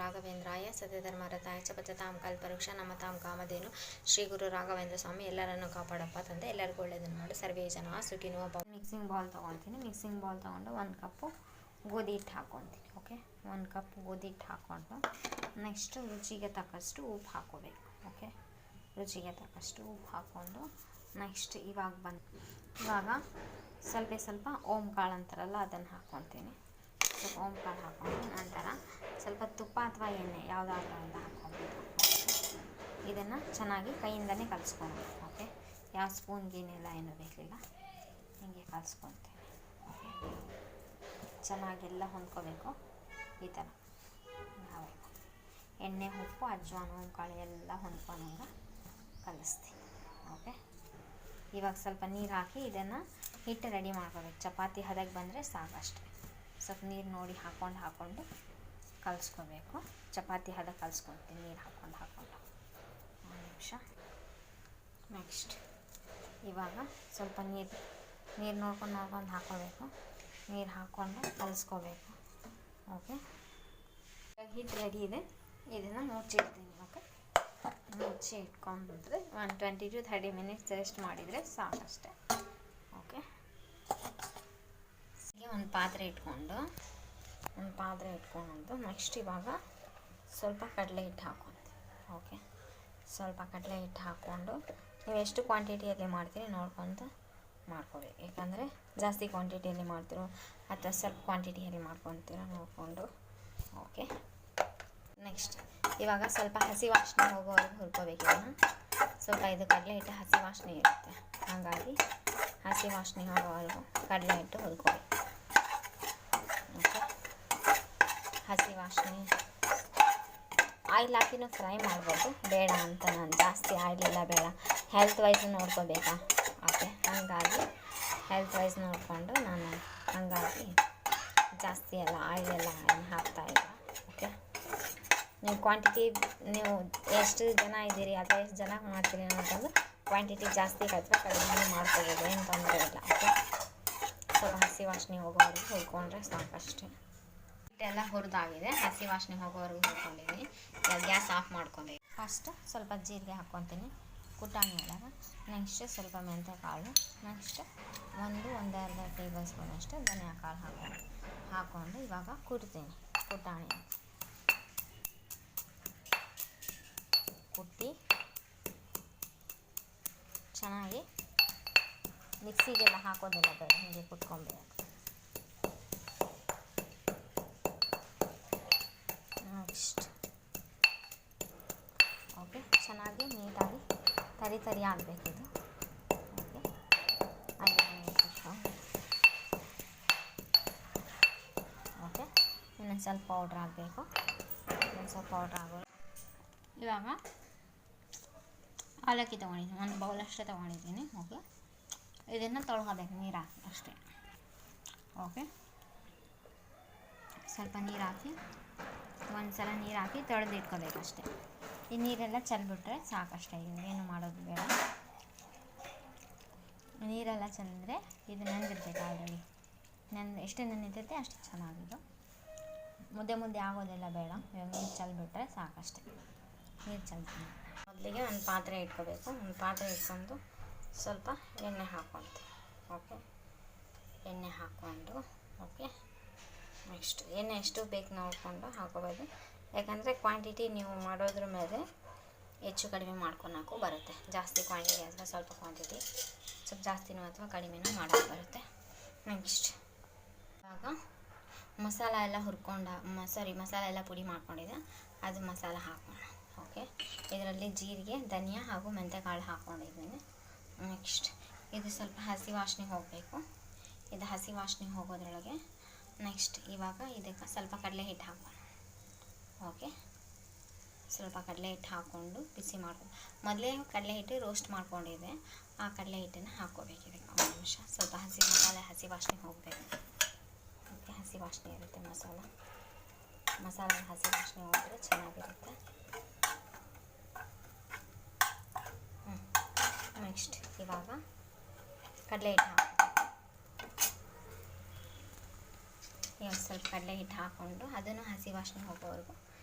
ರಾಘವೇಂದ್ರಾಯ ಸತ್ಯಧರ್ಮರತಾಯ ಚ ಭಜತಾಂ ಕಲ್ಪವೃಕ್ಷ ನಮತಾಂ ಕಾಮಧೇನು ಶ್ರೀ ಗುರು ರಾಘವೇಂದ್ರ ಸ್ವಾಮಿ ಎಲ್ಲರನ್ನು ಕಾಪಾಡಪ್ಪ ತಂದೆ. ಎಲ್ಲರಿಗೂ ಒಳ್ಳೆಯದನ್ನು ಮಾಡು. ಸರ್ವೇ ಜನ ಸುಖಿನೋ ಭವ. ಮಿಕ್ಸಿಂಗ್ ಬೌಲ್ ತೊಗೊಳ್ತೀನಿ. ಮಿಕ್ಸಿಂಗ್ ಬೌಲ್ ತೊಗೊಂಡು 1 ಕಪ್ಪು ಗೋಧಿ ಹಿಟ್ಟು ಹಾಕ್ಕೊತೀನಿ. ಓಕೆ, 1 ಕಪ್ ಗೋಧಿ ಹಿಟ್ಟು ಹಾಕ್ಕೊಂಡು ನೆಕ್ಸ್ಟ್ ರುಚಿಗೆ ತಕ್ಕಷ್ಟು ಉಪ್ಪು ಹಾಕ್ಕೋಬೇಕು. ಓಕೆ, ರುಚಿಗೆ ತಕ್ಕಷ್ಟು ಉಪ್ಪು ಹಾಕ್ಕೊಂಡು ನೆಕ್ಸ್ಟ್ ಇವಾಗ ಸ್ವಲ್ಪ ಓಂ ಕಾಳು ಅಂತಾರಲ್ಲ ಅದನ್ನು ಹಾಕ್ಕೊತೀನಿ. ಸ್ವಲ್ಪ ಓಂ ಕಾಳು ಹಾಕ್ಕೊಂಡು ನಂತರ ಸ್ವಲ್ಪ ತುಪ್ಪ ಅಥವಾ ಎಣ್ಣೆ ಯಾವುದಾದ್ರೂ ಅಂತ ಹಾಕ್ಕೊಬೇಕು. ಇದನ್ನು ಚೆನ್ನಾಗಿ ಕೈಯಿಂದನೇ ಕಲಿಸ್ಕೊಬೇಕು. ಓಕೆ, ಯಾವ ಸ್ಪೂನ್ ಗೀನೆಲ್ಲ ಏನೂ ಬೇಕಿಲ್ಲ, ಹೀಗೆ ಕಲಿಸ್ಕೊತೀನಿ. ಓಕೆ, ಚೆನ್ನಾಗೆಲ್ಲ ಹೊಂದ್ಕೋಬೇಕು. ಈ ಥರ ಆಗಬೇಕು. ಎಣ್ಣೆ, ಉಪ್ಪು, ಅಜ್ವಾನ, ಓಂ ಕಾಳು ಎಲ್ಲ ಹೊಂದ್ಕೊಂಡಂಗೆ ಕಲಿಸ್ತೀನಿ. ಓಕೆ, ಇವಾಗ ಸ್ವಲ್ಪ ನೀರು ಹಾಕಿ ಇದನ್ನು ಹಿಟ್ಟು ರೆಡಿ ಮಾಡ್ಕೋಬೇಕು. ಚಪಾತಿ ಹದಕ್ಕೆ ಬಂದರೆ ಸಾಕಷ್ಟೆ. ಸ್ವಲ್ಪ ನೀರು ನೋಡಿ ಹಾಕ್ಕೊಂಡು ಕಲಿಸ್ಕೋಬೇಕು. ಚಪಾತಿ ಹದ ಕಲಿಸ್ಕೊಳ್ತೀನಿ ನೀರು ಹಾಕ್ಕೊಂಡು 1 ನಿಮಿಷ. ನೆಕ್ಸ್ಟ್ ಇವಾಗ ಸ್ವಲ್ಪ ನೀರು ನೋಡ್ಕೊಂಡು ಹಾಕ್ಕೋಬೇಕು. ನೀರು ಹಾಕ್ಕೊಂಡು ಕಲಿಸ್ಕೋಬೇಕು. ಓಕೆ, ಹಿಟ್ಟು ರೆಡಿ ಇದೆ. ಇದನ್ನು ಮುಚ್ಚಿಡ್ತೀನಿ. ಓಕೆ, ಮುಚ್ಚಿ ಇಟ್ಕೊಂಡ್ರೆ 20 to 30 ಮಿನಿಟ್ಸ್ ರೆಸ್ಟ್ ಮಾಡಿದರೆ ಸಾಕಷ್ಟೆ. ಓಕೆ, ಒಂದು ಪಾತ್ರೆ ಇಟ್ಕೊಂಡು ನೆಕ್ಸ್ಟ್ ಇವಾಗ ಸ್ವಲ್ಪ ಕಡಲೆ ಹಿಟ್ಟು ಹಾಕ್ಕೊತೀನಿ. ಓಕೆ, ಸ್ವಲ್ಪ ಕಡಲೆ ಹಿಟ್ಟು ಹಾಕ್ಕೊಂಡು ನೀವು ಎಷ್ಟು ಕ್ವಾಂಟಿಟಿಯಲ್ಲಿ ಮಾಡ್ತೀರಿ ನೋಡ್ಕೊಂಡು ಮಾಡ್ಕೋಬೇಕು. ಯಾಕಂದರೆ ಜಾಸ್ತಿ ಕ್ವಾಂಟಿಟಿಯಲ್ಲಿ ಮಾಡ್ತಿರೋ ಅಥವಾ ಸ್ವಲ್ಪ ಕ್ವಾಂಟಿಟಿಯಲ್ಲಿ ಮಾಡ್ಕೊತೀರೋ ನೋಡಿಕೊಂಡು. ಓಕೆ, ನೆಕ್ಸ್ಟ್ ಇವಾಗ ಸ್ವಲ್ಪ ಹಸಿ ವಾಸನೆ ಹೋಗೋವರೆಗೂ ಹುರ್ಕೋಬೇಕು. ಇದನ್ನು ಸ್ವಲ್ಪ ಇದು ಕಡಲೆ ಹಿಟ್ಟು ಹಸಿ ವಾಸನೆ ಇರುತ್ತೆ, ಹಾಗಾಗಿ ಹಸಿ ವಾಸನೆ ಹೋಗೋವರೆಗೂ ಕಡಲೆ ಹಿಟ್ಟು ಹುರ್ಕೋಬೇಕು. ಓಕೆ, ಹಸಿ ವಾಸನೆ ಆಯಿಲ್ ಹಾಕಿನೂ ಫ್ರೈ ಮಾಡ್ಬೋದು, ಬೇಡ ಅಂತ ನಾನು ಜಾಸ್ತಿ ಆಯಿಲ್ ಎಲ್ಲ ಬೇಡ, ಹೆಲ್ತ್ ವೈಸ್ ನೋಡ್ಕೋಬೇಕಾ. ಓಕೆ, ಹಾಗಾಗಿ ಹೆಲ್ತ್ ವೈಸ್ ನೋಡಿಕೊಂಡು ನಾನು ಹಾಗಾಗಿ ಜಾಸ್ತಿ ಎಲ್ಲ ಆಯಿಲ್ ಎಲ್ಲ ಹಾಕ್ತಾಯಿಲ್ಲ. ಓಕೆ, ನೀವು ಕ್ವಾಂಟಿಟಿ ನೀವು ಎಷ್ಟು ಜನ ಇದ್ದೀರಿ ಅಥವಾ ಎಷ್ಟು ಜನ ಮಾಡ್ತೀರಿ ಅನ್ನೋದೊಂದು ಕ್ವಾಂಟಿಟಿ ಜಾಸ್ತಿ ಅಥವಾ ಕಡಿಮೆ ಮಾಡ್ಕೋಬೋದು, ಏನು ತೊಂದರೆ ಇಲ್ಲ. ಓಕೆ, ಸ್ವಲ್ಪ ಹಸಿ ವಾಸನೆ ಹೋಗೋವರೆಗೂ ಹುರ್ಕೊಂಡ್ರೆ ಸಾಕಷ್ಟೇ. ಹಿಟ್ಟೆಲ್ಲ ಹುರಿದಾಗಿದೆ, ಹಸಿ ವಾಸನೆ ಹೋಗೋವರೆಗೂ ಹುರ್ಕೊಂಡಿದ್ದೀನಿ. ಗ್ಯಾಸ್ ಆಫ್ ಮಾಡ್ಕೊಬೇಕು. ಫಸ್ಟ್ ಸ್ವಲ್ಪ ಜೀರಿಗೆ ಹಾಕ್ಕೊತೀನಿ ಕುಟಾಣಿ ಒಳಗೆ. ನೆಕ್ಸ್ಟ್ ಸ್ವಲ್ಪ ಮೆಂತ್ಯ ಕಾಳು, ನೆಕ್ಸ್ಟ್ 1-1.5 ಟೇಬಲ್ ಸ್ಪೂನ್ ಅಷ್ಟು ಧನಿಯಾ ಕಾಳು ಹಾಕ್ಕೊಂಡು ಇವಾಗ ಕುಟ್ತೀನಿ. ಕುಟಾಣಿ ಕುಟ್ಟಿ ಚೆನ್ನಾಗಿ ಮಿಕ್ಸಿಗೆಲ್ಲ ಹಾಕೋದೆಲ್ಲ ಬೇಡ, ಹೀಗೆ ಕುಟ್ಕೊಬೇಕು. ನೆಕ್ಸ್ಟ್ ಓಕೆ, ಚೆನ್ನಾಗಿ ನೀಟಾಗಿ ತರಿ ಆಗಬೇಕಿದು. ಓಕೆ, ಓಕೆ, ಇನ್ನೊಂದು ಸ್ವಲ್ಪ ಪೌಡ್ರ್ ಆಗಬೇಕು. ಇವಾಗ ಅವಲಕ್ಕಿ ತೊಗೊಂಡಿದ್ದೀನಿ, 1 ಬೌಲ್ ಅಷ್ಟೇ ತೊಗೊಂಡಿದ್ದೀನಿ. ಓಕೆ, ಇದನ್ನು ತೊಳ್ಕೊಬೇಕು ನೀರು ಹಾಕಿ ಅಷ್ಟೇ. ಓಕೆ, ಸ್ವಲ್ಪ ನೀರು ಹಾಕಿ ಒಂದ್ಸಲ ನೀರು ಹಾಕಿ ತೊಳೆದು ಇಟ್ಕೋಬೇಕು ಅಷ್ಟೇ. ಈ ನೀರೆಲ್ಲ ಚೆಲ್ಬಿಟ್ರೆ ಸಾಕಷ್ಟೇ, ಏನು ಮಾಡೋದು ಬೇಡ. ನೀರೆಲ್ಲ ಚೆಲ್ಲಿದ್ರೆ ಇದು ನೆಂದಿರ್ತೈತೆ ಆಲ್ರೆಡಿ. ಎಷ್ಟು ನೆನೀತೈತೆ ಅಷ್ಟು ಚೆನ್ನಾಗಿದ್ದು. ಮುದ್ದೆ ಆಗೋದೆಲ್ಲ ಬೇಡ. ಇವಾಗ ನೀರು ಚೆಲ್ಬಿಟ್ರೆ ಸಾಕಷ್ಟೇ. ನೀರು ಚೆಲ್ತೀನಿ. ಮೊದಲಿಗೆ ಒಂದು ಪಾತ್ರೆ ಇಟ್ಕೋಬೇಕು. ಒಂದು ಪಾತ್ರೆ ಇಟ್ಕೊಂಡು ಸ್ವಲ್ಪ ಎಣ್ಣೆ ಹಾಕ್ಕೊಳ್ತೀವಿ. ಓಕೆ, ಎಣ್ಣೆ ಹಾಕ್ಕೊಂಡು ಓಕೆ, ನೆಕ್ಸ್ಟ್ ಎಣ್ಣೆ ಎಷ್ಟು ಬೇಕು ನೋಡಿಕೊಂಡು ಹಾಕೋಬೋದು. ಯಾಕಂದರೆ ಕ್ವಾಂಟಿಟಿ ನೀವು ಮಾಡೋದ್ರ ಮೇಲೆ ಹೆಚ್ಚು ಕಡಿಮೆ ಮಾಡ್ಕೊಳಕ್ಕೂ ಬರುತ್ತೆ. ಜಾಸ್ತಿ ಕ್ವಾಂಟಿಟಿ ಅಥವಾ ಸ್ವಲ್ಪ ಕ್ವಾಂಟಿಟಿ ಸ್ವಲ್ಪ ಜಾಸ್ತಿನೂ ಅಥವಾ ಕಡಿಮೆನೂ ಮಾಡೋಕ್ಕೆ ಬರುತ್ತೆ. ನೆಕ್ಸ್ಟ್ ಇವಾಗ ಮಸಾಲ ಎಲ್ಲ ಮಸಾಲ ಎಲ್ಲ ಪುಡಿ ಮಾಡ್ಕೊಂಡಿದ್ದೆ, ಅದು ಮಸಾಲ ಹಾಕೋಣ. ಓಕೆ, ಇದರಲ್ಲಿ ಜೀರಿಗೆ, ಧನಿಯಾ ಹಾಗೂ ಮೆಂತ್ಯಕಾಳು ಹಾಕ್ಕೊಂಡಿದ್ದೀನಿ. ನೆಕ್ಸ್ಟ್ ಇದು ಸ್ವಲ್ಪ ಹಸಿ ವಾಸನೆ ಹೋಗಬೇಕು. ಇದು ಹಸಿ ವಾಸನೆ ಹೋಗೋದ್ರೊಳಗೆ ನೆಕ್ಸ್ಟ್ ಇವಾಗ ಇದಕ್ಕೆ ಸ್ವಲ್ಪ ಕಡಲೆ ಹಿಟ್ಟು ಹಾಕೋಣ. ಓಕೆ, ಸ್ವಲ್ಪ ಕಡಲೆ ಹಿಟ್ಟು ಹಾಕ್ಕೊಂಡು ಬಿಸಿ ಮಾಡ್ಕೊಂಡು ಮೊದಲೇ ಕಡಲೆ ಹಿಟ್ಟು ರೋಸ್ಟ್ ಮಾಡ್ಕೊಂಡಿದ್ದೆ, ಆ ಕಡಲೆ ಹಿಟ್ಟನ್ನು ಹಾಕ್ಕೋಬೇಕು ಇದಕ್ಕೆ. 1 ನಿಮಿಷ ಸ್ವಲ್ಪ ಹಸಿ ವಾಸನೆ ಹೋಗಬೇಕು. ಓಕೆ, ಹಸಿ ವಾಸನೆ ಇರುತ್ತೆ ಮಸಾಲ ಹಸಿ ವಾಸನೆ ಹೋದರೆ ಚೆನ್ನಾಗಿರುತ್ತೆ. ನೆಕ್ಸ್ಟ್ ಇವಾಗ ಕಡಲೆ ಹಿಟ್ಟು ಇವಾಗ ಸ್ವಲ್ಪ ಕಡಲೆ ಹಿಟ್ಟು ಹಾಕ್ಕೊಂಡು ಅದನ್ನು ಹಸಿ ವಾಸನೆ ಹೋಗೋವರೆಗೂ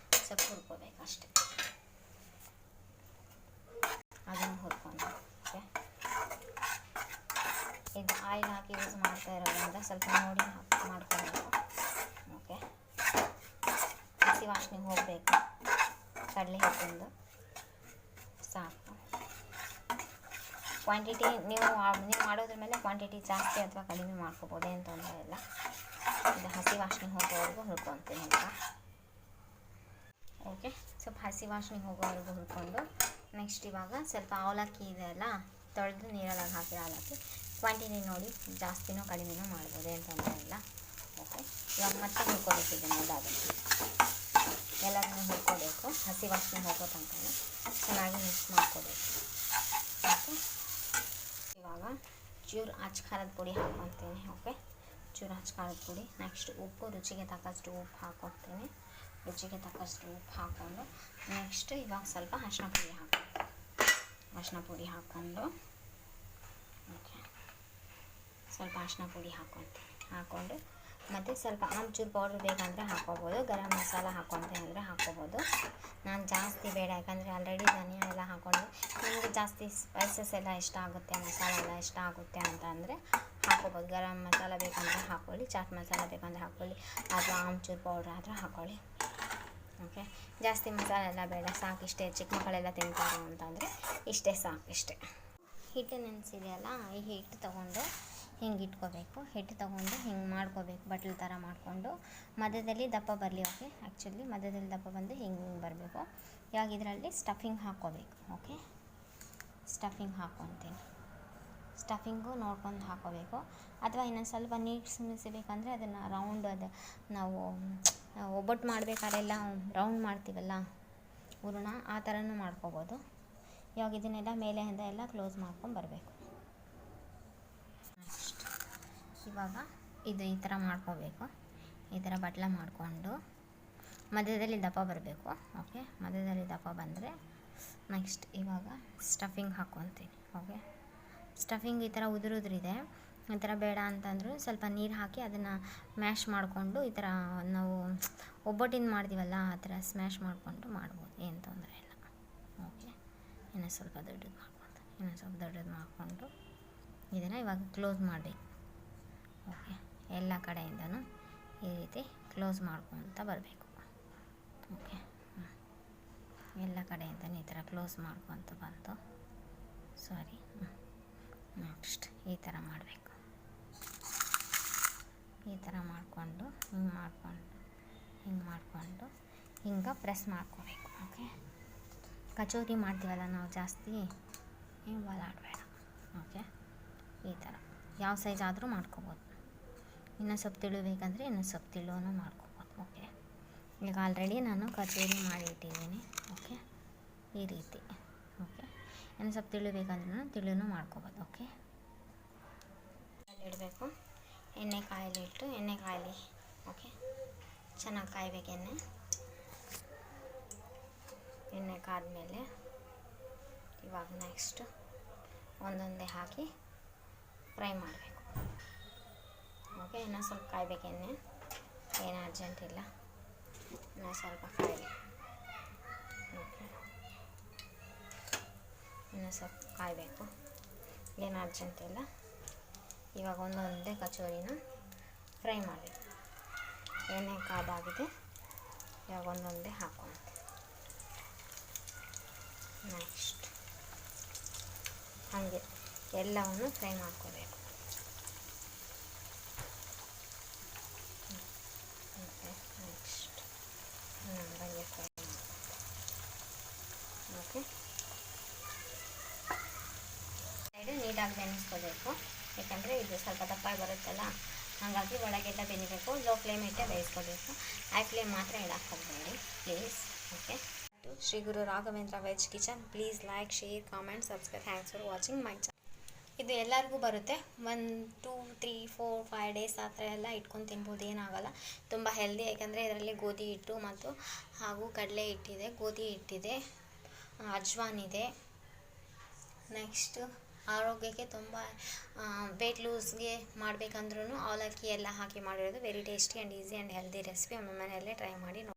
ಸ್ವಲ್ಪ ಹುರ್ಕೋಬೇಕು ಅಷ್ಟೆ. ಅದನ್ನು ಹುರ್ಕೊಂಡು ಓಕೆ. ಇದು ಆಯಿಲ್ ಹಾಕಿ ಯೂಸ್ ಮಾಡ್ತಾ ಇರೋದ್ರಿಂದ ಸ್ವಲ್ಪ ನೋಡಿ ಮಾಡ್ಕೊಬೇಕು ಓಕೆ. ಹಸಿ ವಾಸನೆ ಹೋಗಬೇಕು ಕಡಲೆ ಹಿಟ್ಟಿಂದು. ಸಾಕು. ಕ್ವಾಂಟಿಟಿ ನೀವು ಮಾಡೋದ್ರ ಮೇಲೆ ಕ್ವಾಂಟಿಟಿ ಜಾಸ್ತಿ ಅಥವಾ ಕಡಿಮೆ ಮಾಡ್ಕೋಬೋದು, ಏನು ತೊಂದರೆ ಇಲ್ಲ. ಇದು ಹಸಿ ವಾಸನೆ ಹೋಗೋವರೆಗೂ ಹುರ್ಕೊತೀನಿ ಈಗ ಓಕೆ. ಸ್ವಲ್ಪ ಹಸಿ ವಾಸನೆ ಹೋಗೋವರೆಗೂ ಹುರ್ಕೊಂಡು ನೆಕ್ಸ್ಟ್ ಇವಾಗ ಸ್ವಲ್ಪ ಅವಲಕ್ಕಿ ಇದೆ ಅಲ್ಲ, ತೊಳೆದು ನೀರೊಳಗೆ ಹಾಕಿ ಅವಲಕ್ಕಿ ಕ್ವಾಂಟಿಟಿ ನೋಡಿ ಜಾಸ್ತಿನೋ ಕಡಿಮೆನೋ ಮಾಡ್ಬೋದು, ಏನು ತೊಂದರೆ ಇಲ್ಲ ಓಕೆ. ಇವಾಗ ಮತ್ತೆ ಹುರ್ಕೋಬೇಕಿದೆ ನೋಡಾಗುತ್ತೆ, ಎಲ್ಲದನ್ನೂ ಹುರ್ಕೋಬೇಕು. ಹಸಿ ವಾಸನೆ ಹೋಗೋ ತನಕ ಚೆನ್ನಾಗಿ ಮಿಕ್ಸ್ ಮಾಡ್ಕೋಬೇಕು ಓಕೆ. ಇವಾಗ ಚೂರು ಅಚ್ಚ ಖಾರದ ಪುಡಿ ಹಾಕ್ಕೊತೀನಿ ಓಕೆ. ಚೂರು ಅಚ್ಚ ಖಾರದ ಪುಡಿ. ನೆಕ್ಸ್ಟ್ ಉಪ್ಪು, ರುಚಿಗೆ ತಕ್ಕಷ್ಟು ಉಪ್ಪು ಹಾಕ್ಕೊಡ್ತೀನಿ. ರುಚಿಗೆ ತಕ್ಕಷ್ಟು ಉಪ್ಪು ಹಾಕ್ಕೊಂಡು ನೆಕ್ಸ್ಟ್ ಇವಾಗ ಸ್ವಲ್ಪ ಅರಿಶಿನ ಪುಡಿ ಅರಿಶಿನ ಪುಡಿ ಹಾಕ್ಕೊಂಡು ಓಕೆ. ಸ್ವಲ್ಪ ಅರಿಶಿನ ಪುಡಿ ಹಾಕ್ಕೊಂಡು ಮತ್ತು ಸ್ವಲ್ಪ ಆಮ್ಚೂರು ಪೌಡ್ರ್ ಬೇಕಂದರೆ ಹಾಕ್ಕೋಬೋದು. ಗರಂ ಮಸಾಲ ಹಾಕ್ಕೊತೀನಿ ಅಂದರೆ ಹಾಕ್ಕೋಬೋದು. ನಾನು ಜಾಸ್ತಿ ಬೇಡ, ಯಾಕಂದರೆ ಆಲ್ರೆಡಿ ಧನಿಯಾ ಎಲ್ಲ ಹಾಕ್ಕೊಂಡು ನಿಮಗೆ ಜಾಸ್ತಿ ಸ್ಪೈಸಸ್ ಎಲ್ಲ ಇಷ್ಟ ಆಗುತ್ತೆ, ಮಸಾಲ ಎಲ್ಲ ಇಷ್ಟ ಆಗುತ್ತೆ ಅಂತ ಅಂದರೆ ಹಾಕ್ಕೋಬೋದು. ಗರಂ ಮಸಾಲ ಬೇಕಂದರೆ ಹಾಕ್ಕೊಳ್ಳಿ, ಚಾಟ್ ಮಸಾಲ ಬೇಕಂದರೆ ಹಾಕ್ಕೊಳ್ಳಿ, ಅಥವಾ ಆಮ್ಚೂರು ಪೌಡ್ರ್ ಆದರೆ ಹಾಕ್ಕೊಳ್ಳಿ ಓಕೆ. ಜಾಸ್ತಿ ಮಸಾಲೆ ಎಲ್ಲ ಬೇಡ, ಸಾಕಿಷ್ಟೇ. ಚಿಕ್ಕ ಮಕ್ಕಳೆಲ್ಲ ತಿಂತಾರೆ ಅಂತಂದರೆ ಇಷ್ಟೇ ಸಾಕಿಷ್ಟೇ. ಹಿಟ್ಟು ನೆನೆಸಿದೆಯಲ್ಲ, ಈ ಹಿಟ್ಟು ತೊಗೊಂಡು ಹಿಂಗೆ ಇಟ್ಕೋಬೇಕು. ಹಿಟ್ಟು ತೊಗೊಂಡು ಹಿಂಗೆ ಮಾಡ್ಕೋಬೇಕು, ಬಟ್ಲು ಥರ ಮಾಡಿಕೊಂಡು ಮಧ್ಯದಲ್ಲಿ ದಪ್ಪ ಬರಲಿ ಓಕೆ. ಆ್ಯಕ್ಚುಲಿ ಮಧ್ಯದಲ್ಲಿ ದಪ್ಪ ಬಂದು ಹಿಂಗೆ ಬರಬೇಕು. ಇವಾಗ ಇದರಲ್ಲಿ ಸ್ಟಫಿಂಗ್ ಹಾಕ್ಕೋಬೇಕು ಓಕೆ. ಸ್ಟಫಿಂಗ್ ಹಾಕ್ಕೊತೀನಿ. ಸ್ಟಫಿಂಗು ನೋಡ್ಕೊಂಡು ಹಾಕ್ಕೋಬೇಕು. ಅಥವಾ ಇನ್ನೊಂದು ಸ್ವಲ್ಪ ನೀರು ಸುಮಿಸಬೇಕಂದ್ರೆ ಅದನ್ನು ರೌಂಡ್, ಅದು ನಾವು ಒಬ್ಬಟ್ಟು ಮಾಡಬೇಕಾದ್ರೆಲ್ಲ ರೌಂಡ್ ಮಾಡ್ತೀವಲ್ಲ ಹೂರಣ, ಆ ಥರನೂ ಮಾಡ್ಕೋಬೋದು. ಇವಾಗ ಇದನ್ನೆಲ್ಲ ಮೇಲೆಯಿಂದ ಎಲ್ಲ ಕ್ಲೋಸ್ ಮಾಡ್ಕೊಂಡು ಬರಬೇಕು. ನೆಕ್ಸ್ಟ್ ಇವಾಗ ಇದು ಈ ಥರ ಮಾಡ್ಕೋಬೇಕು. ಈ ಥರ ಬಟ್ಲ ಮಾಡಿಕೊಂಡು ಮಧ್ಯದಲ್ಲಿ ದಪ್ಪ ಬರಬೇಕು ಓಕೆ. ಮಧ್ಯದಲ್ಲಿ ದಪ್ಪ ಬಂದರೆ ನೆಕ್ಸ್ಟ್ ಇವಾಗ ಸ್ಟಫಿಂಗ್ ಹಾಕ್ಕೊತೀನಿ ಓಕೆ. ಸ್ಟಫಿಂಗ್ ಈ ಥರ ಉದುರಿದೆ, ಈ ಥರ ಬೇಡ ಅಂತಂದರೂ ಸ್ವಲ್ಪ ನೀರು ಹಾಕಿ ಅದನ್ನು ಮ್ಯಾಶ್ ಮಾಡಿಕೊಂಡು ಈ ಥರ ನಾವು ಒಬ್ಬಟ್ಟಿನ ಮಾಡ್ತೀವಲ್ಲ ಆ ಥರ ಸ್ಮ್ಯಾಶ್ ಮಾಡಿಕೊಂಡು ಮಾಡ್ಬೋದು, ಏನು ತೊಂದರೆ ಇಲ್ಲ ಓಕೆ. ಇನ್ನೂ ಸ್ವಲ್ಪ ದೊಡ್ಡದು ಮಾಡಿಕೊಂಡು ಇದನ್ನು ಇವಾಗ ಕ್ಲೋಸ್ ಮಾಡಬೇಕು ಓಕೆ. ಎಲ್ಲ ಕಡೆಯಿಂದನೂ ಈ ರೀತಿ ಕ್ಲೋಸ್ ಮಾಡ್ಕೊತ ಬರಬೇಕು ಓಕೆ. ಎಲ್ಲ ಕಡೆಯಿಂದನೂ ಈ ಥರ ಕ್ಲೋಸ್ ಮಾಡ್ಕೊತ ಬಂತು ನೆಕ್ಸ್ಟ್ ಈ ಥರ ಮಾಡಬೇಕು. ಈ ಥರ ಮಾಡಿಕೊಂಡು ಹಿಂಗೆ ಪ್ರೆಸ್ ಮಾಡ್ಕೋಬೇಕು ಓಕೆ. ಕಚೋರಿ ಮಾಡ್ತೀವಲ್ಲ ನಾವು ಜಾಸ್ತಿ ಒಲಾಡಬೇಡ ಓಕೆ. ಈ ಥರ ಯಾವ ಸೈಜ್ ಆದರೂ ಮಾಡ್ಕೋಬೋದು. ಇನ್ನೂ ಸ್ವಲ್ಪ ತಿಳು ಬೇಕಂದರೆ ಇನ್ನೂ ಸ್ವಲ್ಪ ತಿಳುವೂ ಮಾಡ್ಕೋಬೋದು ಓಕೆ. ಈಗ ಆಲ್ರೆಡಿ ನಾನು ಕಚೋರಿ ಮಾಡಿ ಇಟ್ಟಿದ್ದೀನಿ ಓಕೆ. ಈ ರೀತಿ ಓಕೆ. ಇನ್ನು ಸ್ವಲ್ಪ ತಿಳು ಬೇಕಂದ್ರೂ ತಿಳುನೂ ಮಾಡ್ಕೋಬೋದು ಓಕೆ. ಇಡಬೇಕು. ಎಣ್ಣೆ ಕಾಯಲಿಟ್ಟು ಎಣ್ಣೆ ಕಾಯಲಿ ಓಕೆ. ಚೆನ್ನಾಗಿ ಕಾಯಬೇಕು ಎಣ್ಣೆ ಕಾದ್ಮೇಲೆ ಇವಾಗ ನೆಕ್ಸ್ಟ್ ಒಂದೊಂದೇ ಹಾಕಿ ಫ್ರೈ ಮಾಡಬೇಕು ಓಕೆ. ಇನ್ನೂ ಸ್ವಲ್ಪ ಕಾಯ್ಬೇಕು ಎಣ್ಣೆ, ಏನು ಅರ್ಜೆಂಟ್ ಇಲ್ಲ, ಇನ್ನೂ ಸ್ವಲ್ಪ ಕಾಯಲಿ ಓಕೆ. ಇನ್ನೂ ಸ್ವಲ್ಪ ಕಾಯಬೇಕು, ಏನು ಅರ್ಜೆಂಟ್ ಇಲ್ಲ. ಇವಾಗ ಒಂದೊಂದೇ ಕಚೋರಿನ ಫ್ರೈ ಮಾಡಬೇಕು. ಎಣ್ಣೆ ಕಾದಾಗಿದೆ, ಇವಾಗ ಒಂದೊಂದೇ ಹಾಕ್ಕೊಂತ ನೆಕ್ಸ್ಟ್ ಹಾಗೆ ಎಲ್ಲವನ್ನು ಫ್ರೈ ಮಾಡ್ಕೋಬೇಕು ಓಕೆ. ನೆಕ್ಸ್ಟ್ ಬಂದು ಫ್ರೈ ಓಕೆ. ಸೈಡು ನೀಟಾಗಿ ಬೆನೆಸ್ಕೋಬೇಕು, ಯಾಕಂದರೆ ಇದು ಸ್ವಲ್ಪ ದಪ್ಪ ಬರುತ್ತಲ್ಲ, ಹಾಗಾಗಿ ಒಳಗೆಲ್ಲ ಬೆನಿಬೇಕು. ಲೋ ಫ್ಲೇಮ್ ಇಟ್ಟೆ ಬೇಯಿಸ್ಕೋಬೇಕು, ಹೈ ಫ್ಲೇಮ್ ಮಾತ್ರ ಇಡಕ್ಕೆ ಹೋಗಬೇಡಿ please okay. Shri Guru Raghavendra veg kitchen. Please like, share, comment, subscribe. Thanks for watching my channel. ಇದು ಎಲ್ಲರಿಗೂ ಬರುತ್ತೆ. 1 2 3 4 5 ಡೇಸ್ ಆ ಥರ ಎಲ್ಲ ಇಟ್ಕೊಂಡು ತಿನ್ಬೋದು, ಏನಾಗಲ್ಲ. ತುಂಬ ಹೆಲ್ದಿ, ಯಾಕಂದರೆ ಇದರಲ್ಲಿ ಗೋಧಿ ಹಿಟ್ಟು ಮತ್ತು ಹಾಗೂ ಕಡಲೆ ಹಿಟ್ಟಿದೆ, ಗೋಧಿ ಹಿಟ್ಟಿದೆ, ಅಜ್ವಾನ್ ಇದೆ. ನೆಕ್ಸ್ಟ್ ಆರೋಗ್ಯಕ್ಕೆ ತುಂಬ ವೇಟ್ ಲೂಸ್ಗೆ ಮಾಡಬೇಕಂದ್ರೂ ಅವಲಕ್ಕಿ ಎಲ್ಲ ಹಾಕಿ ಮಾಡಿರೋದು very tasty and easy and healthy recipe. ಒಮ್ಮೆ ಮನೆಯಲ್ಲೇ ಟ್ರೈ ಮಾಡಿ ನೋಡಿ.